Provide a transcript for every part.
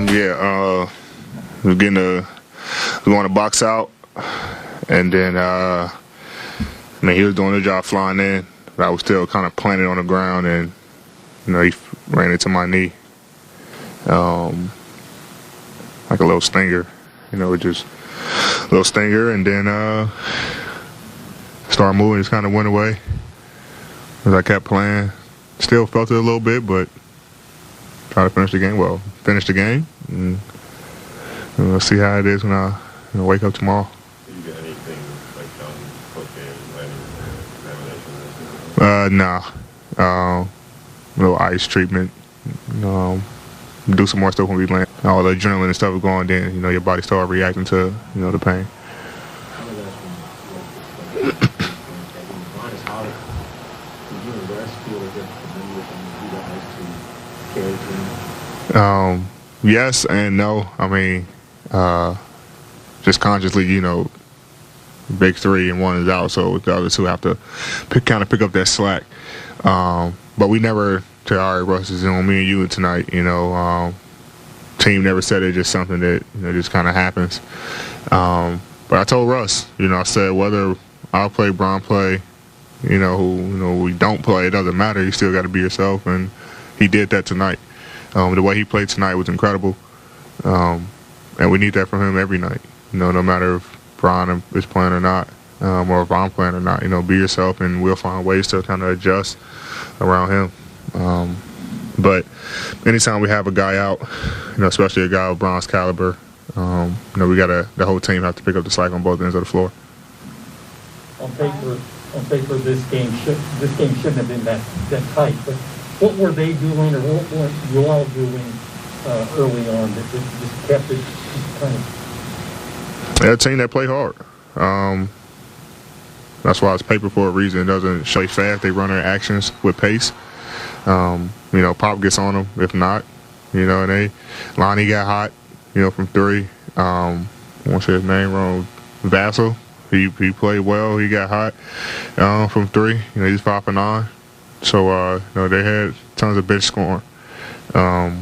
Yeah, we're going to box out, and then he was doing the job flying in, but I was still kind of planted on the ground, and he ran into my knee, like a little stinger, just a little stinger, and then started moving, just kind of went away as I kept playing. Still felt it a little bit, but try to finish the game. Well, finish the game, and we'll see how it is when I wake up tomorrow. Did you get anything like done post-game? Nah. Little ice treatment. Do some more stuff when we land. All the adrenaline and stuff is going, then your body start reacting to the pain. Yes and no. I mean, just consciously, big three and one is out, so the other two have to pick up that slack. But we never said, all right, Russ, it's on me and you tonight. Team never said it, just something that just kind of happens. But I told Russ, I said whether I'll play, Bron play, who we don't play, it doesn't matter. You still got to be yourself, and he did that tonight. The way he played tonight was incredible, and we need that from him every night. No matter if Bron is playing or not, or if I'm playing or not. Be yourself, and we'll find ways to kind of adjust around him. But anytime we have a guy out, especially a guy of Bron's caliber, the whole team have to pick up the slack on both ends of the floor. On paper, this game shouldn't have been that tight. But what were they doing, or what were you all doing early on that just kept it kind of? They're a team that play hard. That's why it's paper for a reason. It doesn't show you fast. They run their actions with pace. Pop gets on them. If not, and Lonnie got hot, from three. I won't say his name wrong. Vassell, he played well. He got hot from three. He's 5 for 9. So they had tons of bench scoring. But at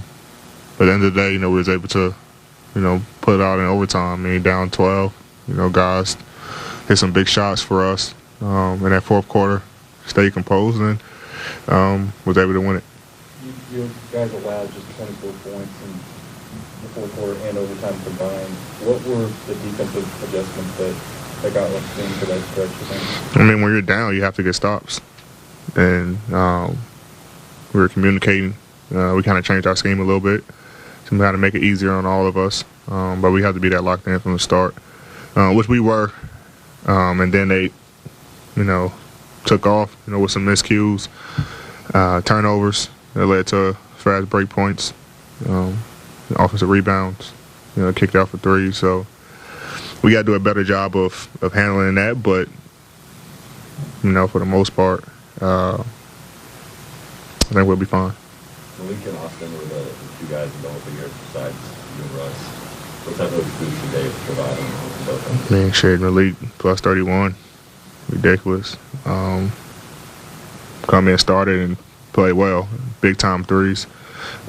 the end of the day, we was able to, put it out in overtime. Down 12. Guys hit some big shots for us in that fourth quarter. Stayed composed and was able to win it. You guys allowed just 24 points in the fourth quarter and overtime combined. What were the defensive adjustments that got us into that stretch? When you're down, you have to get stops. And we were communicating. We kind of changed our scheme a little bit to how to make it easier on all of us. But we had to be that locked in from the start, which we were. And then they, took off, with some miscues, turnovers that led to fast break points, offensive rebounds, kicked out for three. So we got to do a better job of handling that. But, for the most part, I think we'll be fine. Malik and Austin were the two guys in the open years besides you and Russ. What type of boost did they provide on both ends? Shade Malik plus 31, ridiculous. Come in, started, and played well. Big time threes.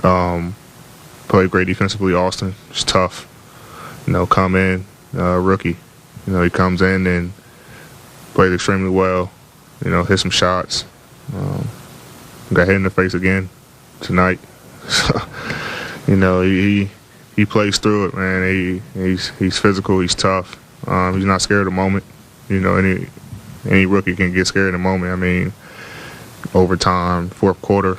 Played great defensively. Austin, just tough. Come in, rookie. He comes in and played extremely well. Hit some shots. Got hit in the face again tonight. So, he plays through it, man. He's physical. He's tough. He's not scared of the moment. Any rookie can get scared in the moment. Overtime, fourth quarter.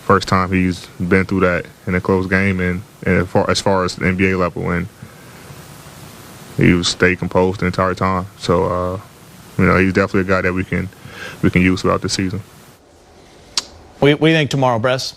First time he's been through that in a close game, and as far as the NBA level, and he stayed composed the entire time. So, he's definitely a guy that we can use throughout the season. What do you think tomorrow, Bress?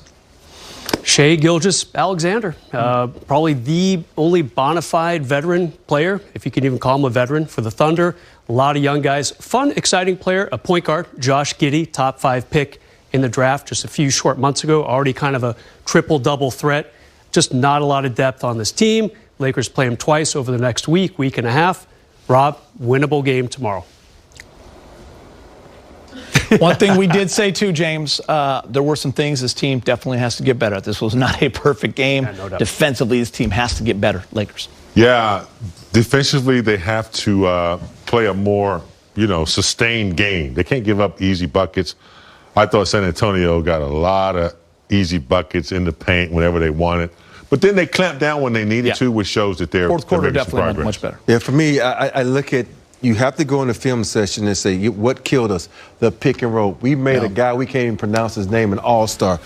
Shai Gilgeous-Alexander, probably the only bona fide veteran player, if you can even call him a veteran, for the Thunder. A lot of young guys. Fun, exciting player, a point guard, Josh Giddey, top 5 pick in the draft just a few short months ago. Already kind of a triple-double threat. Just not a lot of depth on this team. Lakers play him twice over the next week and a half. Rob, winnable game tomorrow. One thing we did say, too, James, there were some things this team definitely has to get better at. This was not a perfect game. Yeah, no doubt. Defensively, this team has to get better. Lakers. Yeah, defensively, they have to play a more, sustained game. They can't give up easy buckets. I thought San Antonio got a lot of easy buckets in the paint whenever they wanted. But then they clamped down when they needed to, which shows that they're fourth quarter making some definitely went progress. much better. Yeah, for me, I look at, you have to go in the film session and say, what killed us? The pick and roll. We made a guy, we can't even pronounce his name, an all-star.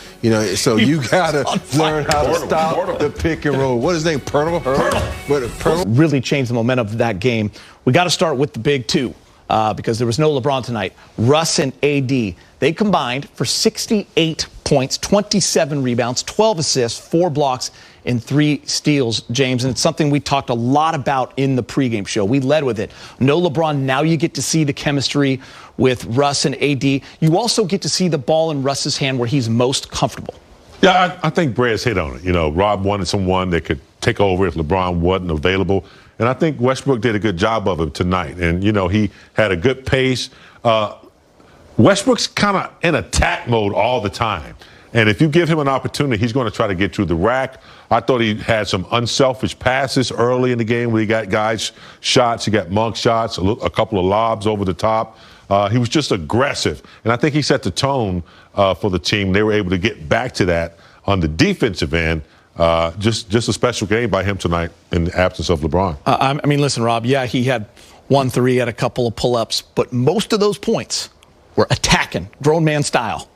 So you got to learn how to stop the pick and roll. What is his name, Pirtle? Really changed the momentum of that game. We got to start with the big two because there was no LeBron tonight. Russ and AD, they combined for 68 points, 27 rebounds, 12 assists, 4 blocks, and 3 steals, James. And it's something we talked a lot about in the pregame show. We led with it. No LeBron, now you get to see the chemistry with Russ and AD. You also get to see the ball in Russ's hand where he's most comfortable. Yeah, I think Brad's hit on it. Rob wanted someone that could take over if LeBron wasn't available. And I think Westbrook did a good job of it tonight. And, he had a good pace. Westbrook's kind of in attack mode all the time. And if you give him an opportunity, he's going to try to get to the rack. I thought he had some unselfish passes early in the game where he got guys shots. He got Monk shots, a couple of lobs over the top. He was just aggressive. And I think he set the tone for the team. They were able to get back to that on the defensive end. Just a special game by him tonight in the absence of LeBron. I mean, listen, Rob, yeah, he had 1-3, had a couple of pull-ups, but most of those points were attacking, grown man style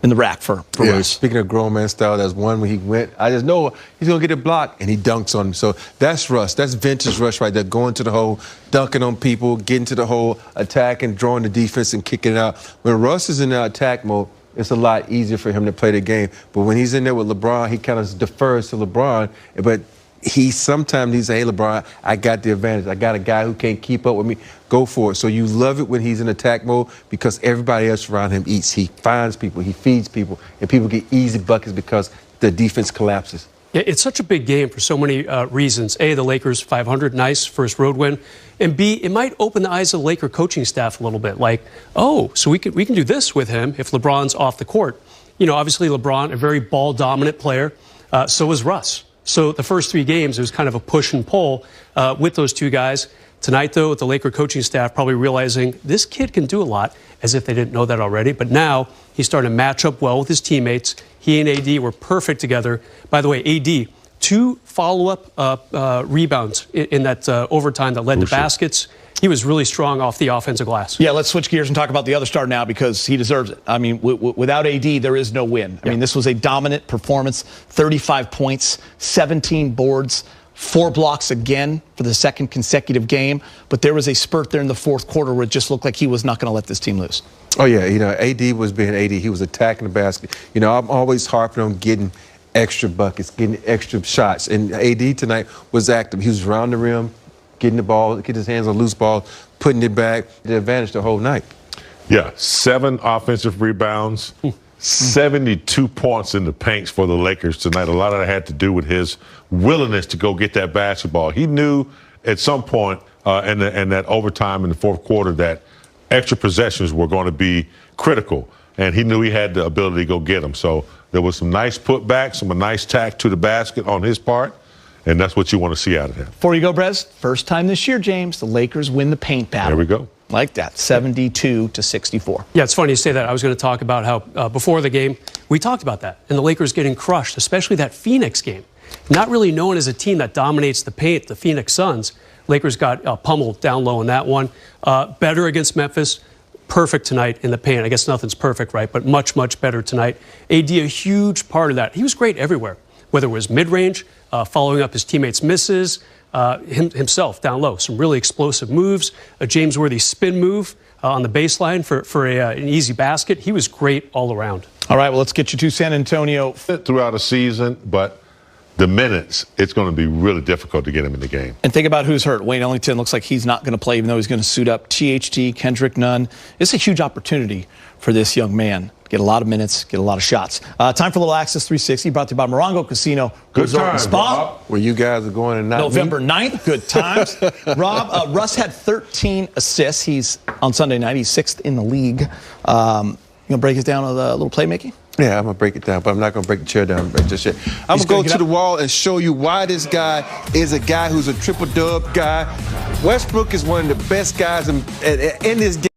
in the rack for Russ. Speaking of grown man style, that's one where he went, I just know he's going to get a block, and he dunks on him. So that's Russ. That's vintage Russ right there, going to the hole, dunking on people, getting to the hole, attacking, drawing the defense, and kicking it out. When Russ is in that attack mode, it's a lot easier for him to play the game. But when he's in there with LeBron, he kind of defers to LeBron. But he sometimes needs to say, hey, LeBron, I got the advantage. I got a guy who can't keep up with me. Go for it. So you love it when he's in attack mode because everybody else around him eats. He finds people, he feeds people, and people get easy buckets because the defense collapses. Yeah, it's such a big game for so many reasons. A, the Lakers 500, nice first road win. And B, it might open the eyes of the Laker coaching staff a little bit. Like, oh, so we can do this with him if LeBron's off the court. Obviously LeBron, a very ball-dominant player. So is Russ. So the first 3 games, it was kind of a push and pull with those 2 guys. Tonight, though, with the Laker coaching staff probably realizing this kid can do a lot, as if they didn't know that already. But now he's starting to match up well with his teammates. He and AD were perfect together. By the way, AD, 2 follow-up rebounds in that overtime that led to baskets. He was really strong off the offensive glass. Yeah, let's switch gears and talk about the other star now because he deserves it. I mean, without AD, there is no win. I mean, this was a dominant performance, 35 points, 17 boards, 4 blocks again for the second consecutive game. But there was a spurt there in the fourth quarter where it just looked like he was not going to let this team lose. Oh, yeah, AD was being AD. He was attacking the basket. I'm always harping on getting extra buckets, getting extra shots. And AD tonight was active. He was around the rim, getting the ball, getting his hands on loose ball, putting it back. The advantage the whole night. Yeah, 7 offensive rebounds, 72 points in the paints for the Lakers tonight. A lot of that had to do with his willingness to go get that basketball. He knew at some point in that overtime in the fourth quarter that extra possessions were going to be critical, and he knew he had the ability to go get them. So there was some nice putbacks, some nice tack to the basket on his part, and that's what you want to see out of him. Before you go, Brez, first time this year, James, the Lakers win the paint battle. There we go. Like that, 72-64. Yeah, it's funny you say that. I was going to talk about how before the game, we talked about that, and the Lakers getting crushed, especially that Phoenix game. Not really known as a team that dominates the paint, the Phoenix Suns. Lakers got pummeled down low in that one. Better against Memphis. Perfect tonight in the paint. I guess nothing's perfect, right? But much, much better tonight. AD, a huge part of that. He was great everywhere, whether it was mid-range, following up his teammates' misses, himself down low. Some really explosive moves. A James Worthy spin move on the baseline for an easy basket. He was great all around. All right, well, let's get you to San Antonio. Throughout a season, but the minutes, it's going to be really difficult to get him in the game. And think about who's hurt. Wayne Ellington looks like he's not going to play, even though he's going to suit up. THT, Kendrick Nunn. It's a huge opportunity for this young man. get a lot of minutes, get a lot of shots. Time for a little Access 360 brought to you by Morongo Casino Resort and Spa. Where you guys are going and not November me? 9th, good times. Rob, Russ had 13 assists. He's on Sunday night. He's 6th in the league. You going to break it down with a little playmaking? Yeah, I'm going to break it down, but I'm not going to break the chair down just yet. I'm going to go to the wall and show you why this guy is a guy who's a triple-dub guy. Westbrook is one of the best guys in this game.